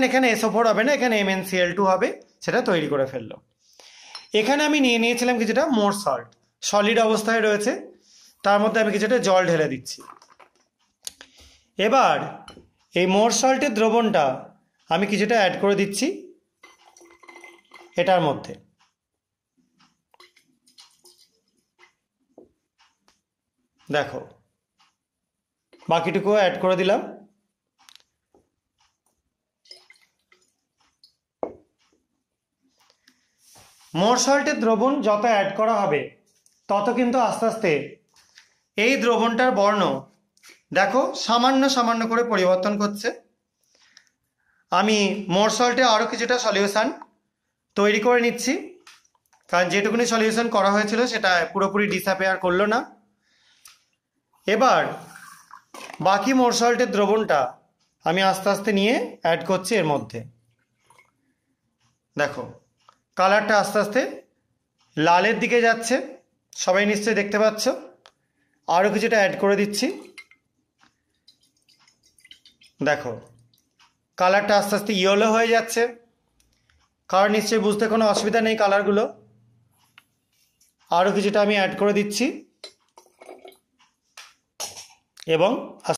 এখানে SO4 হবে না, এখানে MnCl2 হবে, সেটা তৈরি করে ফেললো। এখানে আমি নিয়ে নিয়েছিলাম কিছুটা মোর সল্ট, সলিড অবস্থায় রয়েছে, তার মধ্যে আমি কিছুটা জল ঢেলে দিচ্ছি। এবার এই মোর সল্টের দ্রবণটা আমি কিছুটা অ্যাড করে দিচ্ছি এটার মধ্যে। দেখো বাকিটুকু অ্যাড করে দিলাম। মোর সল্টের দ্রবণ যত অ্যাড করা হবে তত কিন্তু আস্তে আস্তে এই দ্রবণটার বর্ণ দেখো সামান্য সামান্য করে পরিবর্তন করছে। আমি মোর সল্টে আরও কিছুটা সলিউশন তৈরি করে নিচ্ছি, কারণ যেটুকুনি সলিউশন করা হয়েছিল সেটা পুরোপুরি ডিসঅ্যাপিয়ার করলো না। এবার বাকি মোর সল্টের দ্রবণটা আমি আস্তে আস্তে নিয়ে অ্যাড করছি এর মধ্যে। দেখো কালারটা আস্তে আস্তে লালের দিকে যাচ্ছে, সবাই নিশ্চয়ই দেখতে পাচ্ছ। আরও কিছুটা অ্যাড করে দিচ্ছি। দেখো কালারটা আস্তে আস্তে ইয়েলো হয়ে যাচ্ছে, কারণ নিশ্চয়ই বুঝতে কোনো অসুবিধা নেই কালারগুলো। আরও কিছুটা আমি অ্যাড করে দিচ্ছি এবং